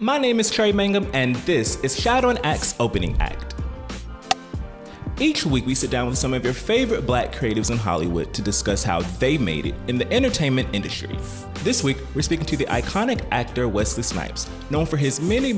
My name is Trey Mangum, and this is Shadow and Act's Opening Act. Each week, we sit down with some of your favorite black creatives in Hollywood to discuss how they made it in the entertainment industry. This week, we're speaking to the iconic actor Wesley Snipes, known for his many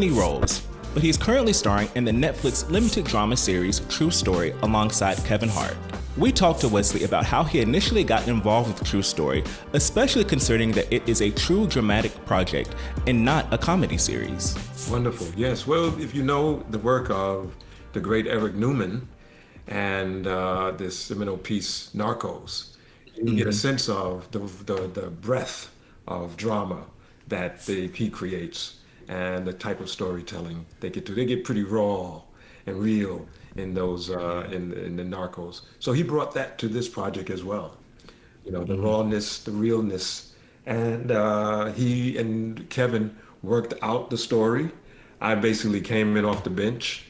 roles. But he's currently starring in the Netflix limited drama series True Story alongside Kevin Hart. We talked to Wesley about how he initially got involved with True Story, especially concerning that it is a true dramatic project and not a comedy series. Wonderful, yes. Well, if you know the work of the great Eric Newman and this seminal piece, Narcos, you get a sense of the breadth of drama that he creates and the type of storytelling they get to. They get pretty raw and real in those in the Narcos. So he brought that to this project as well. You know, the rawness, the realness, and he and Kevin worked out the story. I basically came in off the bench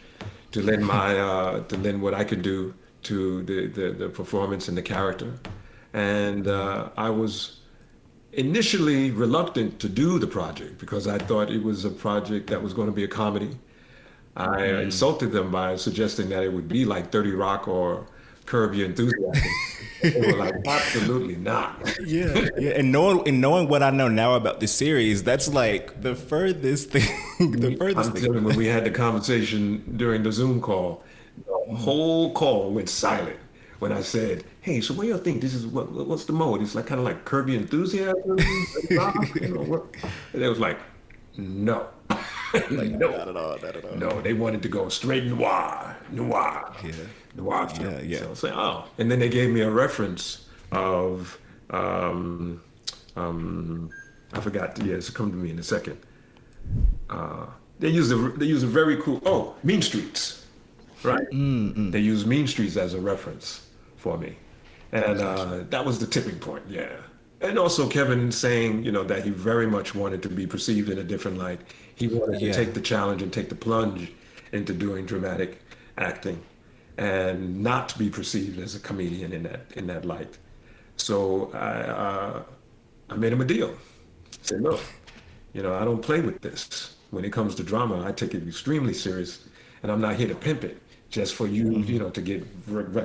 to lend my to lend what I could do to the performance and the character. And I was initially reluctant to do the project because I thought it was a project that was going to be a comedy. I insulted them by suggesting that it would be like 30 Rock or Curb Your Enthusiasm. They were like, absolutely not. Yeah. And knowing what I know now about the series, that's like the furthest thing. I'm telling you, when we had the conversation during the Zoom call, the whole call went silent when I said, "Hey, so what do you think? This is what's the mode? It's like kind of like Curb Your Enthusiasm, And they was like, no. Like, no, not at all. No, they wanted to go straight noir. Noir. Yeah. So I was like, oh. And then they gave me a reference of, I forgot, it's come to me in a second. They use a very cool, Mean Streets, right? They use Mean Streets as a reference for me. And that was the tipping point, yeah. And also Kevin saying, that he very much wanted to be perceived in a different light. He wanted to take the challenge and take the plunge into doing dramatic acting and not to be perceived as a comedian in that light. So I made him a deal. I said, look, I don't play with this. When it comes to drama, I take it extremely serious, and I'm not here to pimp it just for you, to get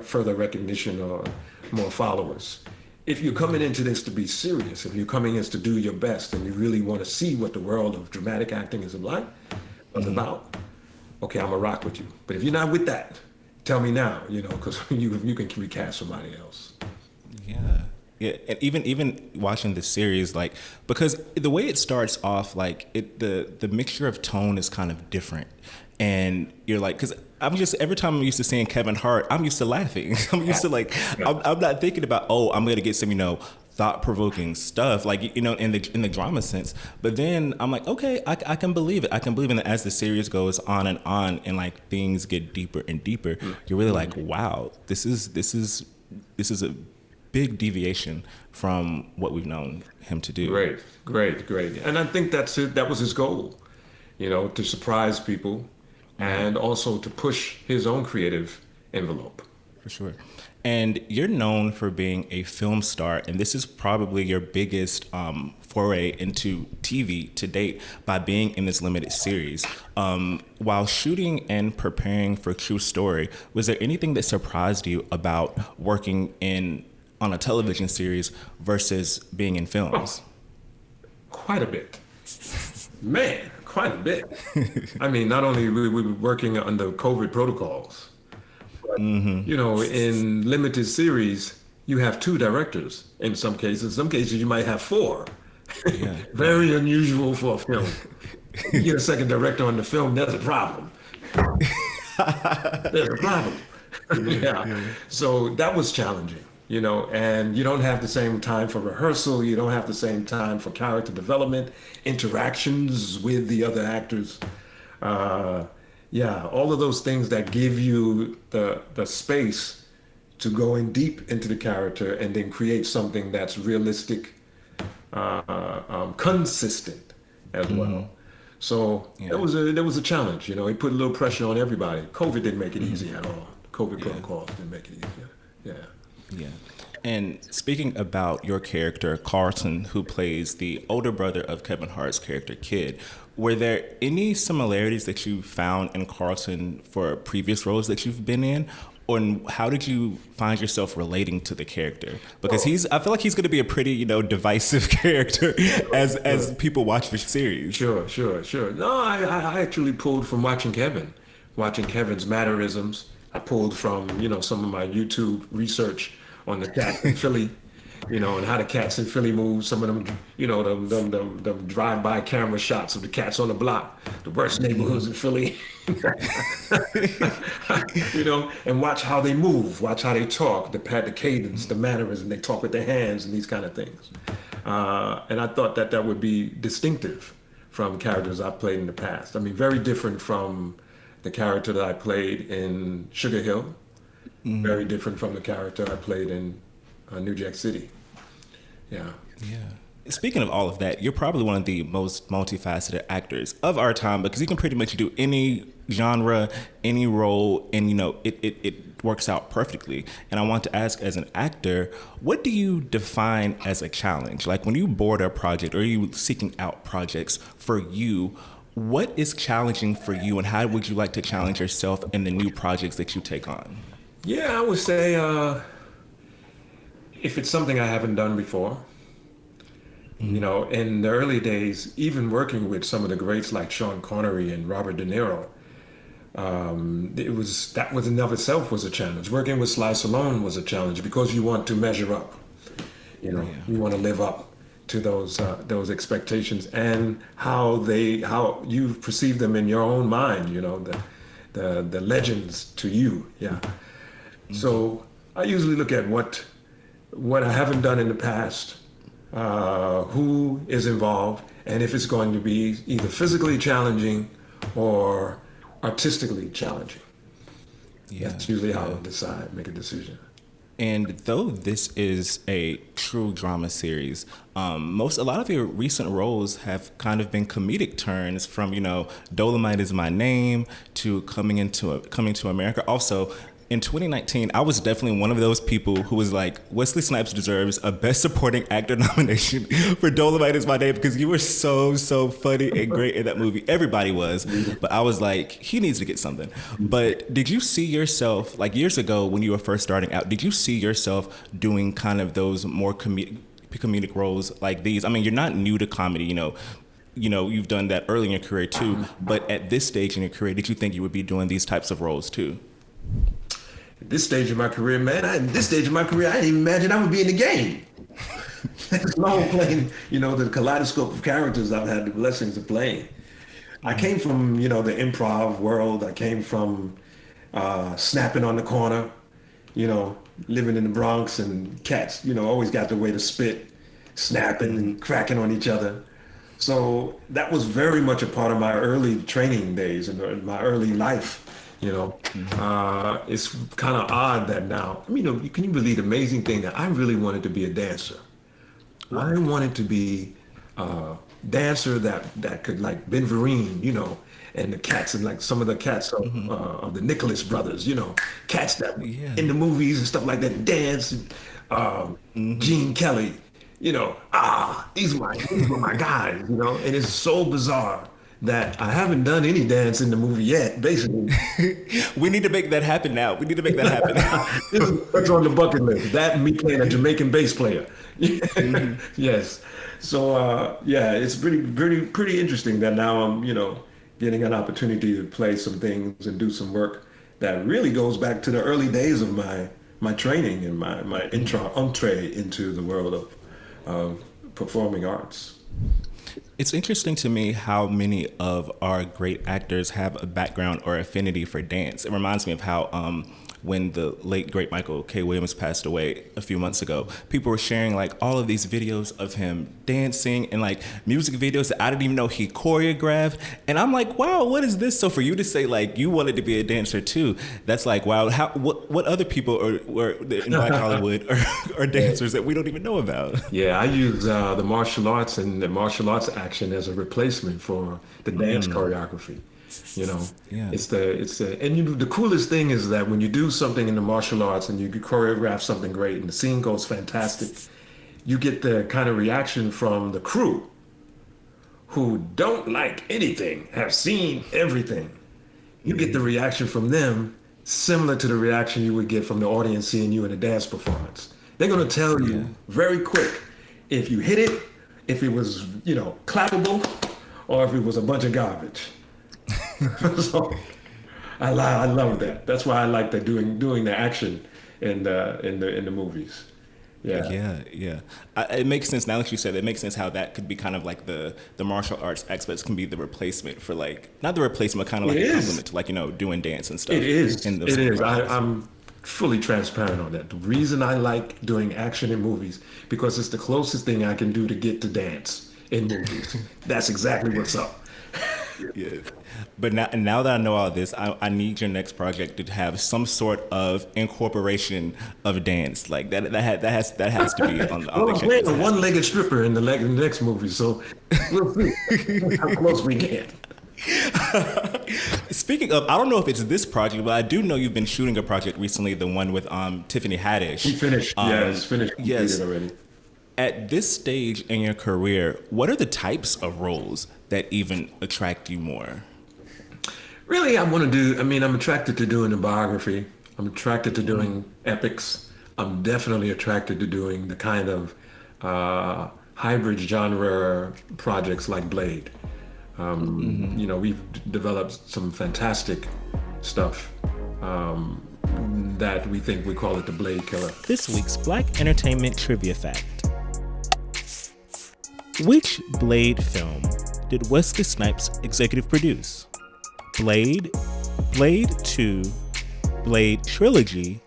further recognition or more followers. If you're coming into this to be serious, if you're coming in to do your best and you really want to see what the world of dramatic acting is about, okay, I'm gonna rock with you. But if you're not with that, tell me now, because you can recast somebody else. Yeah, and even watching the series, like, because the way it starts off, like the mixture of tone is kind of different, and you're like, because every time I'm used to seeing Kevin Hart, I'm used to laughing. I'm used to I'm not thinking about, I'm gonna get some thought-provoking stuff, like in the drama sense. But then I'm like, okay, I can believe it. I can believe it. And as the series goes on, and like things get deeper and deeper, you're really like, wow, this is a big deviation from what we've known him to do. Great. And I think that was his goal, to surprise people and also to push his own creative envelope. For sure. And you're known for being a film star, and this is probably your biggest foray into TV to date by being in this limited series. While shooting and preparing for True Story, was there anything that surprised you about working on a television series versus being in films? Quite a bit. Man, quite a bit. I mean, not only we were working under COVID protocols, but, in limited series, you have 2 directors in some cases. In some cases, you might have 4. Yeah. Very unusual for a film. You get a second director on the film, there's a problem. There's a problem. Yeah. So that was challenging. And you don't have the same time for rehearsal. You don't have the same time for character development, interactions with the other actors. All of those things that give you the space to go in deep into the character and then create something that's realistic, consistent as well. So there was a challenge. It put a little pressure on everybody. COVID didn't make it easy at all. COVID protocols didn't make it easier. Yeah. And speaking about your character, Carlton, who plays the older brother of Kevin Hart's character, Kid, Were there any similarities that you found in Carlton for previous roles that you've been in? Or how did you find yourself relating to the character? Because I feel like he's going to be a pretty, divisive character as people watch the series. Sure. No, I actually pulled from watching Kevin's mannerisms. I pulled from, some of my YouTube research on the cats in Philly, and how the cats in Philly move. Some of them, them drive-by camera shots of the cats on the block, the worst neighborhoods in Philly. And watch how they move, watch how they talk, the cadence, the mannerism, they talk with their hands and these kind of things. And I thought that would be distinctive from characters I've played in the past. I mean, very different from the character that I played in Sugar Hill, very different from the character I played in New Jack City. Yeah. Speaking of all of that, you're probably one of the most multifaceted actors of our time because you can pretty much do any genre, any role, and it works out perfectly. And I want to ask, as an actor, what do you define as a challenge? Like when you board a project or are you seeking out projects for you, what is challenging for you and how would you like to challenge yourself in the new projects that you take on? Yeah, I would say if it's something I haven't done before, in the early days, even working with some of the greats like Sean Connery and Robert De Niro, that was in of itself was a challenge. Working with Sly Stallone was a challenge because you want to measure up. You want to live up to those expectations and how you perceive them in your own mind. The legends to you. Yeah. So I usually look at what I haven't done in the past. Who is involved, and if it's going to be either physically challenging or artistically challenging. That's usually how I make a decision. And though this is a true drama series, a lot of your recent roles have kind of been comedic turns from, Dolomite Is My Name to Coming to America. Also, in 2019, I was definitely one of those people who was like, Wesley Snipes deserves a Best Supporting Actor nomination for Dolomite Is My Name because you were so funny and great in that movie. Everybody was. But I was like, he needs to get something. But did you see yourself, like years ago when you were first starting out, did you see yourself doing kind of those more comedic roles like these? I mean, you're not new to comedy, you've done that early in your career too. But at this stage in your career, did you think you would be doing these types of roles too? At this stage of my career, I didn't even imagine I would be in the game. It's long playing, the kaleidoscope of characters I've had the blessings of playing. I came from, the improv world. I came from snapping on the corner, living in the Bronx, and cats, always got the way to spit, snapping and cracking on each other. So that was very much a part of my early training days and my early life. It's kind of odd that now, can you believe the amazing thing that I really wanted to be a dancer? I wanted to be a dancer that could like Ben Vereen, and the cats and like some of the cats of the Nicholas brothers, cats that in the movies and stuff like that, dance, Gene Kelly, these were my guys, and it's so bizarre that I haven't done any dance in the movie yet, basically. We need to make that happen now. That's on the bucket list. That and me playing a Jamaican bass player. Yes. So, it's pretty interesting that now I'm, getting an opportunity to play some things and do some work that really goes back to the early days of my training and my entree into the world of performing arts. It's interesting to me how many of our great actors have a background or affinity for dance. It reminds me of how when the late, great Michael K. Williams passed away a few months ago, people were sharing like all of these videos of him dancing and like music videos that I didn't even know he choreographed. And I'm like, wow, what is this? So for you to say like you wanted to be a dancer too, that's like, wow, what other people were in Black Hollywood are dancers that we don't even know about? Yeah, I use the martial arts and the martial arts action as a replacement for the dance choreography. It's the coolest thing is that when you do something in the martial arts and you choreograph something great and the scene goes fantastic, you get the kind of reaction from the crew who don't like anything, have seen everything, you get the reaction from them similar to the reaction you would get from the audience seeing you in a dance performance. They're going to tell Yeah. you very quick if you hit it, if it was, clappable, or if it was a bunch of garbage. So I love that. That's why I like the doing the action in the movies. Yeah. Yeah. It makes sense now that you said it. It makes sense how that could be kind of like the martial arts experts can be the replacement for like not the replacement, kind of like It a is. complement to like doing dance and stuff. It is. In those It is. projects. I'm fully transparent on that. The reason I like doing action in movies because it's the closest thing I can do to get to dance in movies. That's exactly what's up. Yeah. But now that I know all this, I need your next project to have some sort of incorporation of dance. Like that has to be on Well, the I'm playing a checklist. one-legged stripper in the next movie, so we'll see how close we get. Speaking of, I don't know if it's this project, but I do know you've been shooting a project recently, the one with Tiffany Haddish. We finished. Yeah, it's finished. Yes. Completed already. At this stage in your career, what are the types of roles that even attract you more? Really, I'm attracted to doing the biography. I'm attracted to doing epics. I'm definitely attracted to doing the kind of hybrid genre projects like Blade. We've developed some fantastic stuff that we call it the Blade Killer. This week's Black Entertainment Trivia Fact. Which Blade film did Wesley Snipes executive produce? Blade, Blade 2, Blade Trilogy,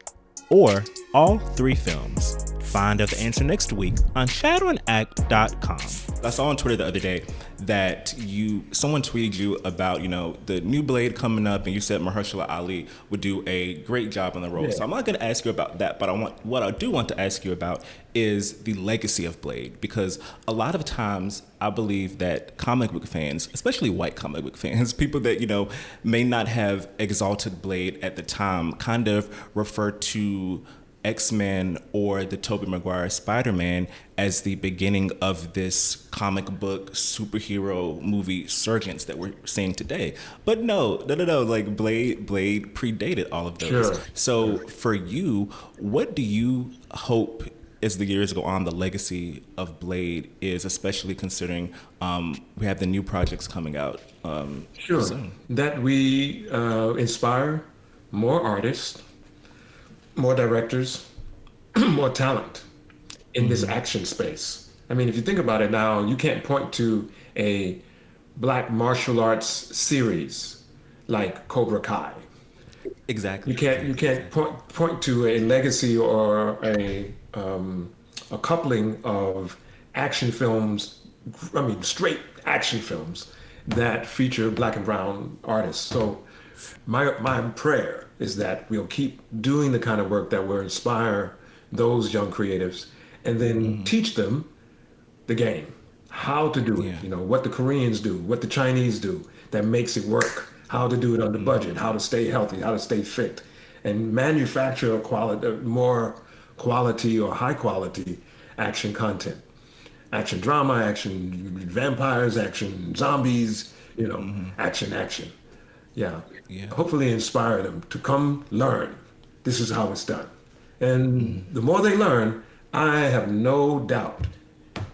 or all three films? Find out the answer next week on shadowanact.com. I saw on Twitter the other day that someone tweeted you about, the new Blade coming up, and you said Mahershala Ali would do a great job on the role. Yeah. So I'm not going to ask you about that, but what I do want to ask you about is the legacy of Blade, because a lot of times I believe that comic book fans, especially white comic book fans, people that, may not have exalted Blade at the time, kind of refer to X-Men or the Tobey Maguire Spider-Man as the beginning of this comic book superhero movie surgence that we're seeing today. But no, like Blade predated all of those. Sure. So for you, what do you hope as the years go on, the legacy of Blade is, especially considering we have the new projects coming out Sure. soon? That we inspire more artists, more directors, more talent in this action space. I mean, if you think about it now, you can't point to a black martial arts series like Cobra Kai. Exactly. You can't point to a legacy or a coupling of action films. I mean, straight action films that feature black and brown artists. So my prayer is that we'll keep doing the kind of work that will inspire those young creatives and then teach them the game, how to do it, what the Koreans do, what the Chinese do that makes it work, how to do it under budget, how to stay healthy, how to stay fit, and manufacture more quality or high quality action content. Action drama, action vampires, action zombies, action. Yeah. Hopefully inspire them to come learn. This is how it's done. And the more they learn, I have no doubt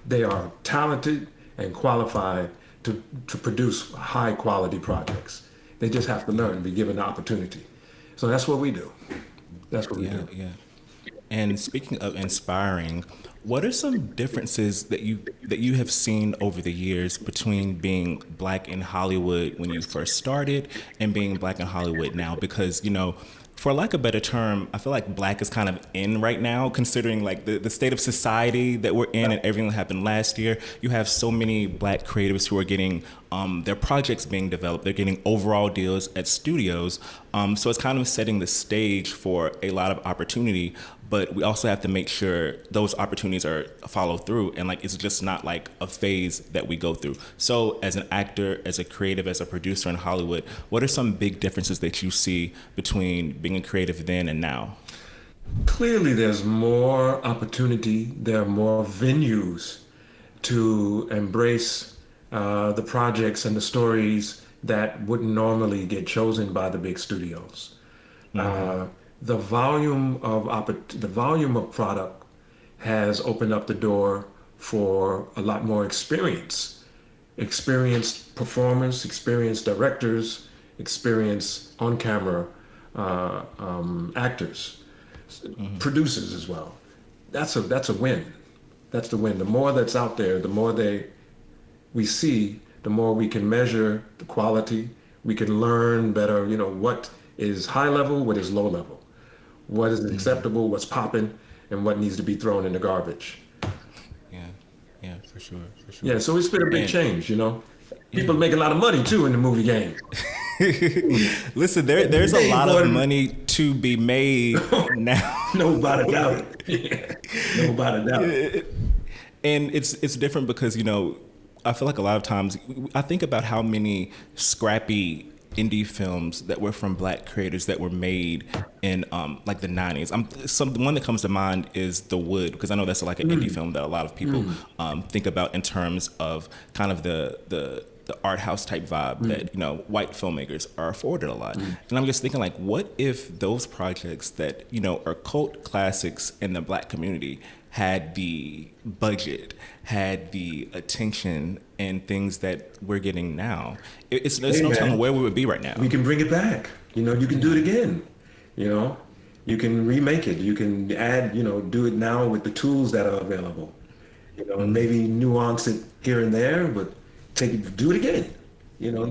they are talented and qualified to produce high quality projects. They just have to learn, be given the opportunity. So that's what we do. That's what we do. Yeah. And speaking of inspiring, what are some differences that you have seen over the years between being black in Hollywood when you first started and being black in Hollywood now? Because, for lack of a better term, I feel like black is kind of in right now, considering like the state of society that we're in and everything that happened last year. You have so many black creatives who are getting their projects being developed. They're getting overall deals at studios. So it's kind of setting the stage for a lot of opportunity. But we also have to make sure those opportunities are followed through, and like it's just not like a phase that we go through. So as an actor, as a creative, as a producer in Hollywood, what are some big differences that you see between being a creative then and now? Clearly, there's more opportunity. There are more venues to embrace the projects and the stories that wouldn't normally get chosen by the big studios. Uh, the volume of product has opened up the door for a lot more experienced performers, experienced directors, experienced on-camera actors, producers as well. That's a win. That's the win. The more that's out there, the more we see, the more we can measure the quality. We can learn better, what is high level, what is low level, what is acceptable, what's popping, and what needs to be thrown in the garbage. Yeah, yeah, for sure, for sure. Yeah, so it's been a big And change. People yeah. make a lot of money too in the movie game. Listen, there's a Hey, lot of boy, money to be made now. nobody doubt it. Nobody doubt it. And it's different because I feel like a lot of times I think about how many scrappy indie films that were from black creators that were made in like the 90s. The one that comes to mind is The Wood, because I know that's like an indie film that a lot of people think about in terms of kind of the art house type vibe that white filmmakers are afforded a lot. And I'm just thinking, like, what if those projects that are cult classics in the black community had the budget, had the attention, and things that we're getting now? It's Hey no telling man, where we would be right now. we can bring it back. You can do it again. You know, you can remake it. You can add, do it now with the tools that are available. And maybe nuance it here and there, but do it again.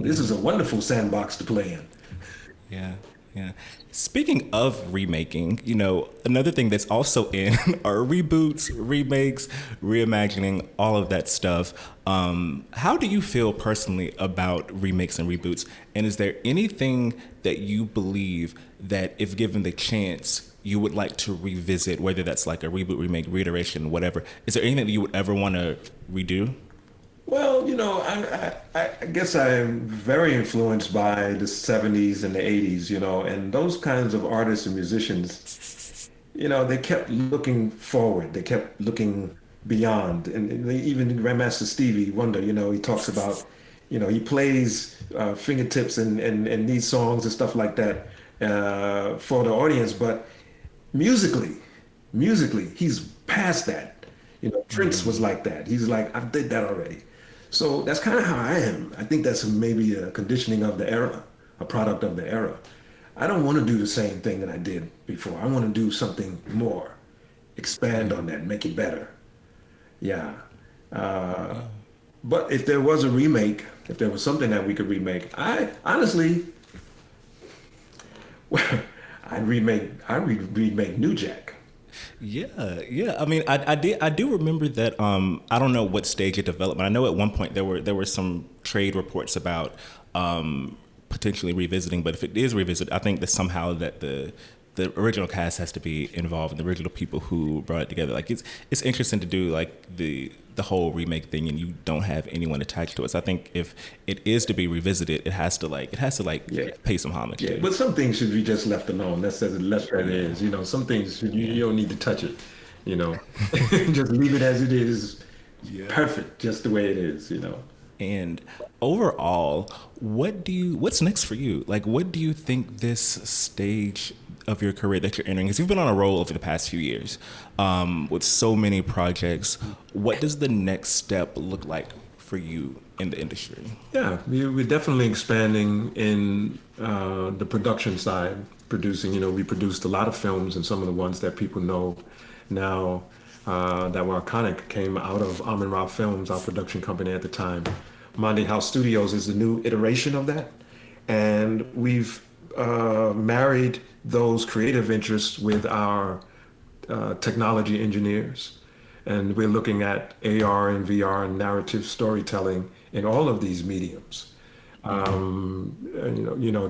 This is a wonderful sandbox to play in. Yeah, yeah. Speaking of remaking, another thing that's also in are reboots, remakes, reimagining, all of that stuff. How do you feel personally about remakes and reboots? And is there anything that you believe that, if given the chance, you would like to revisit, whether that's like a reboot, remake, reiteration, whatever? Is there anything that you would ever want to redo? Well, I guess I'm very influenced by the 70s and the 80s, and those kinds of artists and musicians, they kept looking forward. They kept looking beyond. And even Grandmaster Stevie Wonder, he talks about, he plays fingertips and these songs and stuff like that for the audience. But musically, he's past that. Prince was like that. He's like, I did that already. So that's kind of how I am. I think that's maybe a conditioning of the era, a product of the era. I don't want to do the same thing that I did before. I want to do something more, expand on that, make it better. Yeah. But if there was a remake, if there was something that we could remake, I honestly, I'd remake New Jack. Yeah, yeah. I mean, I do remember that. I don't know what stage of development. I know at one point there were some trade reports about potentially revisiting. But if it is revisited, I think that somehow that the original cast has to be involved, and the original people who brought it together. Like it's interesting to do like the whole remake thing, and you don't have anyone attached to it. So I think if it is to be revisited, it has to Yeah. pay some homage Yeah, to it. but some things should be just left alone. That's as left as it is. Some things you don't need to touch it. You know, just leave it as it is. Yeah. Perfect, just the way it is. And overall, what's next for you? Like, what do you think this stage of your career that you're entering? Because you've been on a roll over the past few years, with so many projects. What does the next step look like for you in the industry? Yeah, we're definitely expanding in the production side. Producing, we produced a lot of films, and some of the ones that people know now that were iconic came out of Amin Ra Films, our production company at the time. Monday House Studios is the new iteration of that, and we've married those creative interests with our technology engineers, and we're looking at AR and VR and narrative storytelling in all of these mediums. And,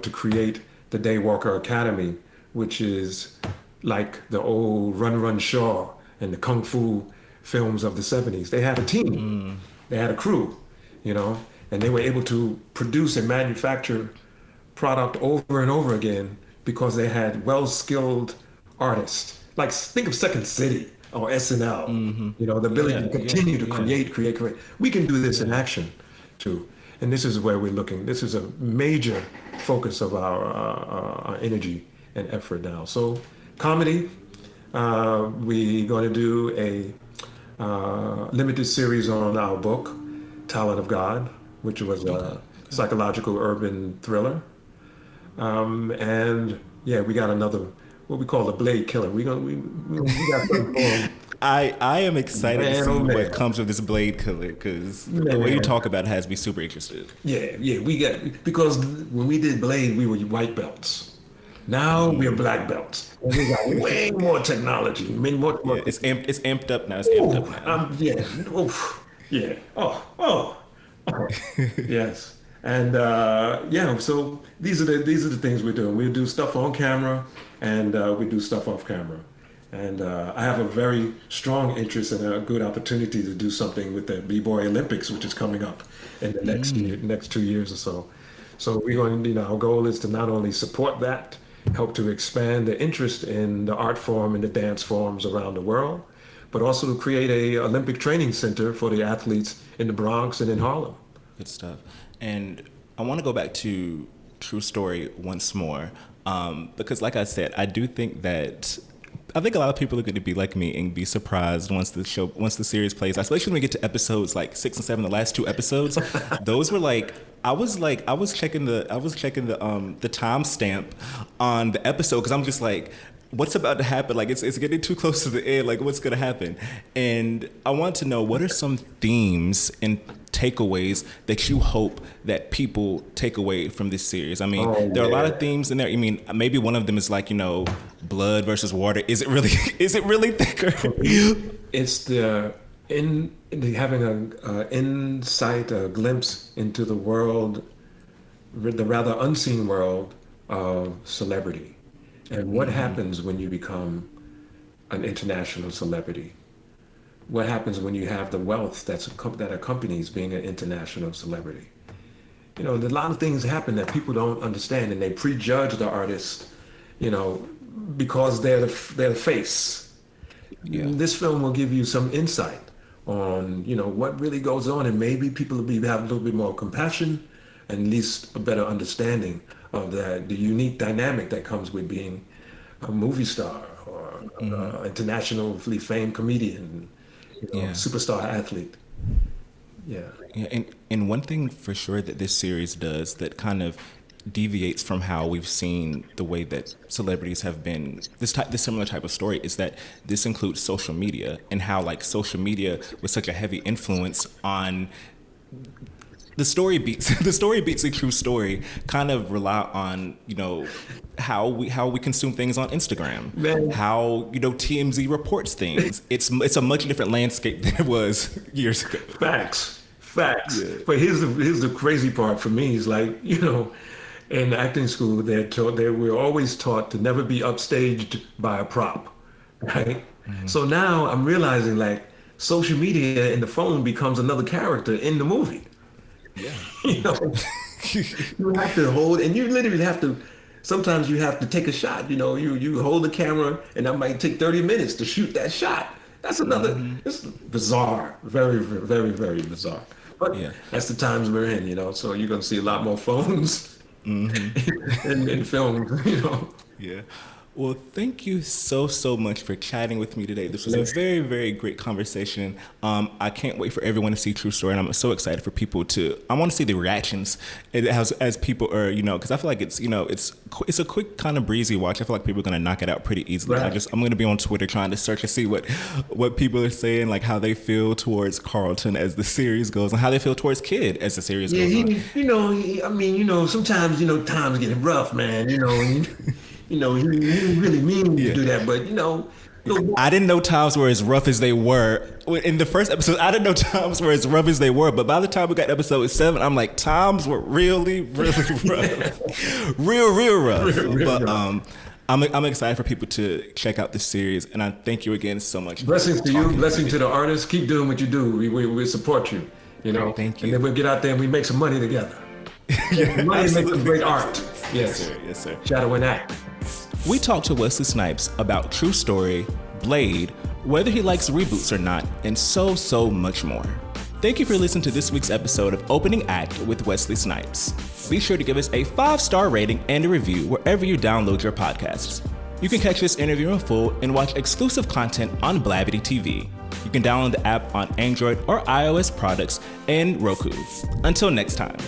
to create the Daywalker Academy, which is like the old Run Run Shaw and the Kung Fu films of the 70s. They had a team, they had a crew, and they were able to produce and manufacture product over and over again because they had well-skilled artists. Like think of Second City or SNL, the ability Yeah, to yeah, continue to yeah, create. We can do this in yeah. action. too. And this is where we're looking. This is a major focus of our energy and effort now. So comedy, we're going to do a limited series on our book, Talent of God, which was a psychological urban thriller. And yeah, we got another, what we call the Blade Killer. We got something for him. I am excited to see Man, oh, man. what comes of this Blade Killer, because the Man. way you talk about it has me super interested. Yeah, we got, because when we did Blade, we were white belts. Now we're black belts. And we got way more technology. More. Yeah, it's amped up now. It's amped up now. Yeah. Oof. Yeah. Oh. Yes. And yeah, so these are the things we're doing. We'll do stuff on camera, and we do stuff off camera. And I have a very strong interest and a good opportunity to do something with the B-Boy Olympics, which is coming up in the next 2 years or so. So we're going, our goal is to not only support that, help to expand the interest in the art form and the dance forms around the world, but also to create a Olympic training center for the athletes in the Bronx and in Harlem. Good stuff. And I want to go back to True Story once more, because like I said, I do think that I think a lot of people are going to be like me and be surprised once the series plays, especially when we get to episodes like 6 and 7, the last 2 episodes. Those were like, I was checking the timestamp on the episode, because I'm just like, what's about to happen? Like, it's getting too close to the end. Like, what's going to happen? And I want to know, what are some themes and takeaways that you hope that people take away from this series? I mean, there are a lot of themes in there. I mean, maybe one of them is like, blood versus water. Is it really thicker? It's having an insight, a glimpse into the world, the rather unseen world of celebrity. And what happens when you become an international celebrity? What happens when you have the wealth that accompanies being an international celebrity? A lot of things happen that people don't understand, and they prejudge the artist, because they're the face. Yeah. This film will give you some insight on, what really goes on, and maybe people will have a little bit more compassion, and at least a better understanding of the unique dynamic that comes with being a movie star or internationally famed comedian, superstar athlete. Yeah. And one thing for sure that this series does that kind of deviates from how we've seen the way that celebrities have been, this similar type of story, is that this includes social media, and how like social media was such a heavy influence on the story beats. The story beats a True Story kind of rely on, how we consume things on Instagram, how TMZ reports things. It's a much different landscape than it was years ago. Facts. Yeah. But here's the crazy part for me is like, in acting school they were always taught to never be upstaged by a prop, right? Mm-hmm. So now I'm realizing like social media and the phone becomes another character in the movie. Yeah. You have to hold, and you literally have to. Sometimes you have to take a shot. You hold the camera, and that might take 30 minutes to shoot that shot. That's another. It's bizarre, very, very, very bizarre. But that's the times we're in. So you're gonna see a lot more phones in film. Yeah. Well, thank you so much for chatting with me today. This was a very, very great conversation. I can't wait for everyone to see True Story, and I'm so excited for people I want to see the reactions as people are, because I feel like it's a quick kind of breezy watch. I feel like people are going to knock it out pretty easily. Right. I'm going to be on Twitter trying to search and see what people are saying, like how they feel towards Carlton as the series goes, and how they feel towards Kid as the series goes on. Sometimes, times get rough, man, he didn't really mean to do that, but I didn't know times were as rough as they were. In the first episode, I didn't know times were as rough as they were, but by the time we got to episode 7, I'm like, times were really, really rough. real rough. But I'm excited for people to check out this series, and I thank you again so much. Blessings to you, blessings to the artists. Keep doing what you do. We support you, Thank you. And then we'll get out there and we make some money together. Money makes some great art. Yes, sir. Shadow and Act. We talked to Wesley Snipes about True Story, Blade, whether he likes reboots or not, and so much more. Thank you for listening to this week's episode of Opening Act with Wesley Snipes. Be sure to give us a 5-star rating and a review wherever you download your podcasts. You can catch this interview in full and watch exclusive content on Blavity TV. You can download the app on Android or iOS products and Roku. Until next time.